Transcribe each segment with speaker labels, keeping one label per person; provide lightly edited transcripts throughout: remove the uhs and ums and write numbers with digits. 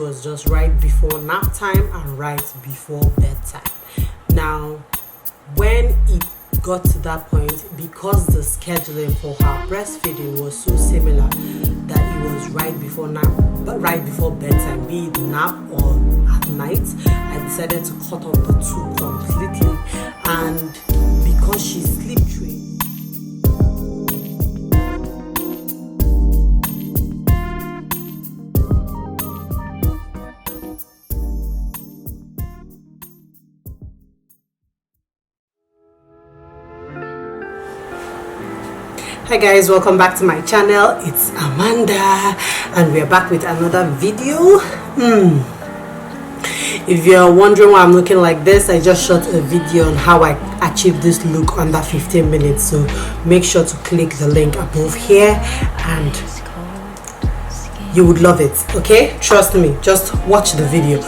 Speaker 1: Was just right before nap time and right before bedtime. Now when it got to that point, because the scheduling for her breastfeeding was so similar that it was right before nap but right before bedtime, be it nap or at night, I decided to cut off the two completely. And because she sleep trained, Hi guys, welcome back to my channel. It's Amanda and we're back with another video. If you're wondering why I'm looking like this, I just shot a video on how I achieved this look under 15 minutes, so make sure to click the link above here and you would love it. Okay, trust me, just watch the video.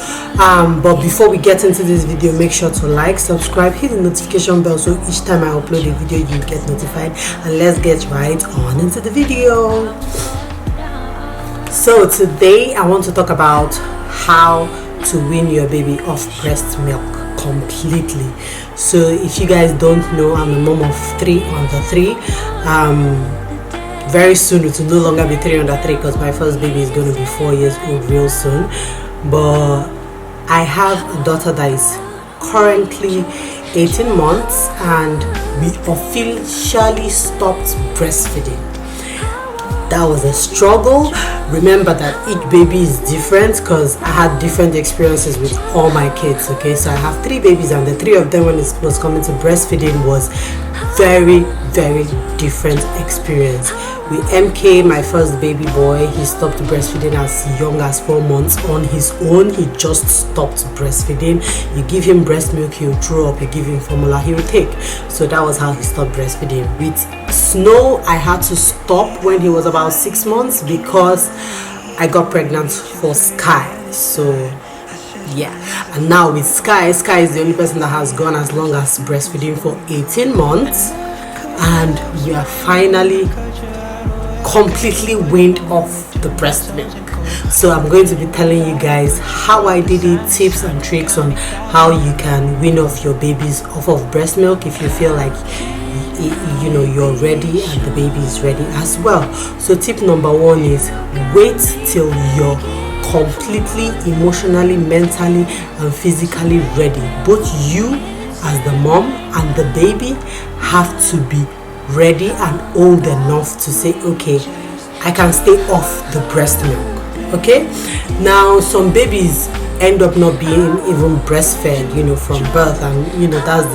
Speaker 1: But before we get into this video, make sure to like, subscribe, hit the notification bell so each time I upload a video you get notified. And let's get right on into the video. So today I want to talk about how to wean your baby off breast milk completely. So if you guys don't know, I'm a mom of 3 under 3. Very soon it will no longer be 3 under 3 because my first baby is going to be 4 years old real soon. But I have a daughter that is currently 18 months and we officially stopped breastfeeding. That was a struggle. Remember that each baby is different because I had different experiences with all my kids. Okay, so I have 3 babies and the 3 of them, when it was coming to breastfeeding, was very different experience. With MK, my first baby boy, he stopped breastfeeding as young as 4 months on his own. He just stopped breastfeeding. You give him breast milk, he'll throw up. You give him formula, he'll take. So that was how he stopped breastfeeding. With Snow, I had to stop when he was about 6 months because I got pregnant for Sky. So yeah, and now with Sky is the only person that has gone as long as breastfeeding for 18 months, and we are finally completely weaned off the breast milk. So I'm going to be telling you guys how I did it, tips and tricks on how you can wean off your babies off of breast milk if you feel like you're ready and the baby is ready as well. So tip number 1 is wait till you're completely emotionally, mentally and physically ready. Both you as the mom and the baby have to be ready and old enough to say, okay, I can stay off the breast milk. Okay, now some babies end up not being even breastfed from birth, and that's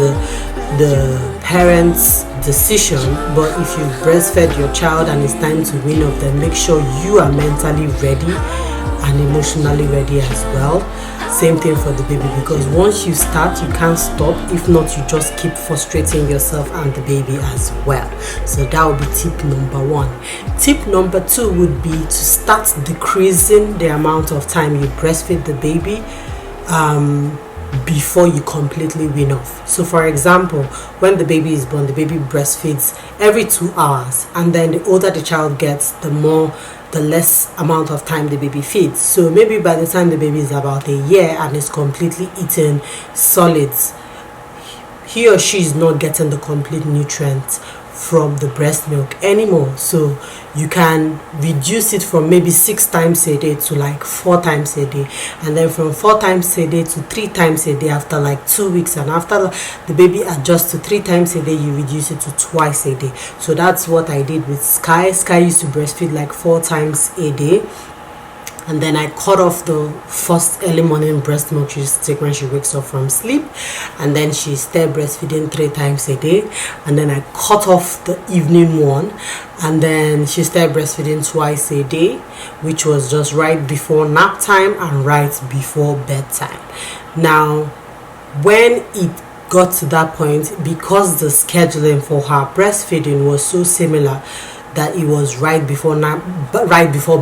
Speaker 1: the parents' decision. But if you breastfed your child and it's time to wean off them, make sure you are mentally ready and emotionally ready as well. Same thing for the baby, because once you start you can't stop. If not, you just keep frustrating yourself and the baby as well. So that would be tip number 1. Tip number 2 would be to start decreasing the amount of time you breastfeed the baby before you completely wean off. So for example, when the baby is born, the baby breastfeeds every 2 hours, and then the older the child gets, the less amount of time the baby feeds. So maybe by the time the baby is about a year and is completely eating solids, he or she is not getting the complete nutrients from the breast milk anymore. So you can reduce it from maybe 6 times a day to like 4 times a day, and then from 4 times a day to 3 times a day after like 2 weeks, and after the baby adjusts to 3 times a day, you reduce it to twice a day. So that's what I did with Sky. Sky used to breastfeed like 4 times a day, and then I cut off the first early morning breast milk she used to take when she wakes up from sleep, and then she started breastfeeding 3 times a day, and then I cut off the evening one, and then she started breastfeeding twice a day, which was just right before nap time and right before bedtime. Now when it got to that point, because the scheduling for her breastfeeding was so similar that it was right before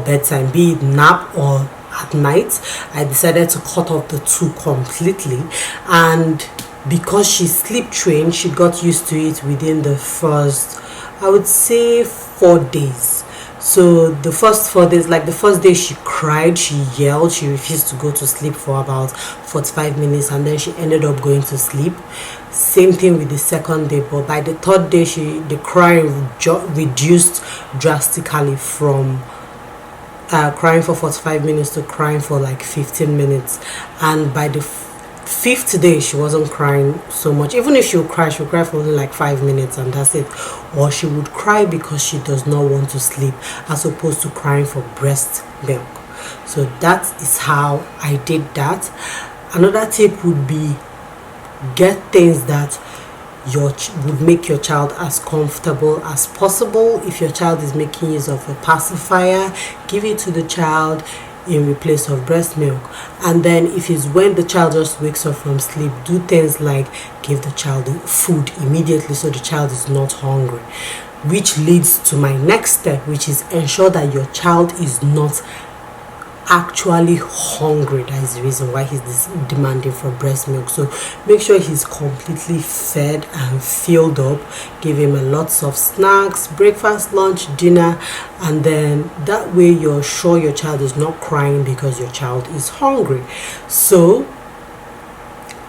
Speaker 1: bedtime, be it nap or at night, I decided to cut off the two completely. And because she's sleep trained, she got used to it within the first, I would say, 4 days. So the first 4 days, like the first day she cried, she yelled, she refused to go to sleep for about 45 minutes, and then she ended up going to sleep. Same thing with the second day, but by the third day the crying reduced drastically from crying for 45 minutes to crying for like 15 minutes. And by the fifth day she wasn't crying so much. Even if she would cry, for only like 5 minutes and that's it. Or she would cry because she does not want to sleep, as opposed to crying for breast milk. So that is how I did that. Another tip would be get things that would make your child as comfortable as possible. If your child is making use of a pacifier, give it to the child in replace of breast milk. And then if it's when the child just wakes up from sleep, do things like give the child food immediately so the child is not hungry, which leads to my next step, which is ensure that your child is not actually hungry. That is the reason why he's demanding for breast milk. So make sure he's completely fed and filled up. Give him a lots of snacks, breakfast, lunch, dinner, and then that way you're sure your child is not crying because your child is hungry. So,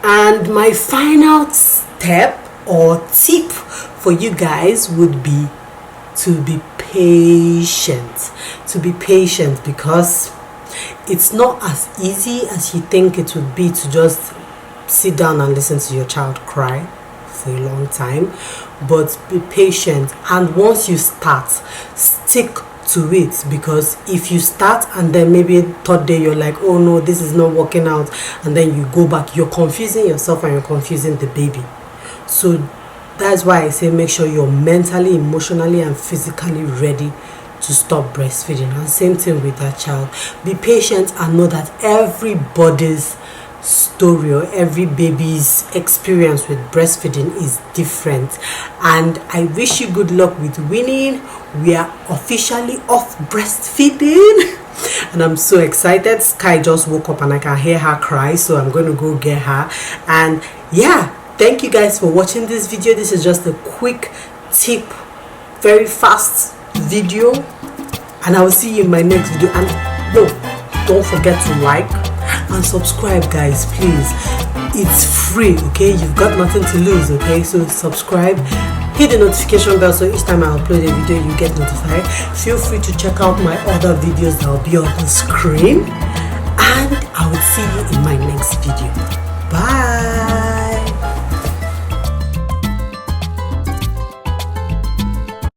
Speaker 1: and my final step or tip for you guys would be to be patient. Because it's not as easy as you think it would be to just sit down and listen to your child cry for a long time. But be patient, and once you start, stick to it, because if you start and then maybe third day you're like, oh no, this is not working out, and then you go back, you're confusing yourself and you're confusing the baby. So that's why I say make sure you're mentally, emotionally and physically ready to stop breastfeeding. And same thing with that child. Be patient and know that everybody's story or every baby's experience with breastfeeding is different. And I wish you good luck with weaning. We are officially off breastfeeding and I'm so excited. Sky just woke up and I can hear her cry, so I'm going to go get her. And yeah, thank you guys for watching this video. This is just a quick tip, very fast video, and I will see you in my next video. And no, don't forget to like and subscribe, guys, please. It's free, okay? You've got nothing to lose, okay? So subscribe, hit the notification bell so each time I upload a video you get notified. Feel free to check out my other videos that will be on the screen, and I will see you in my next video. Bye.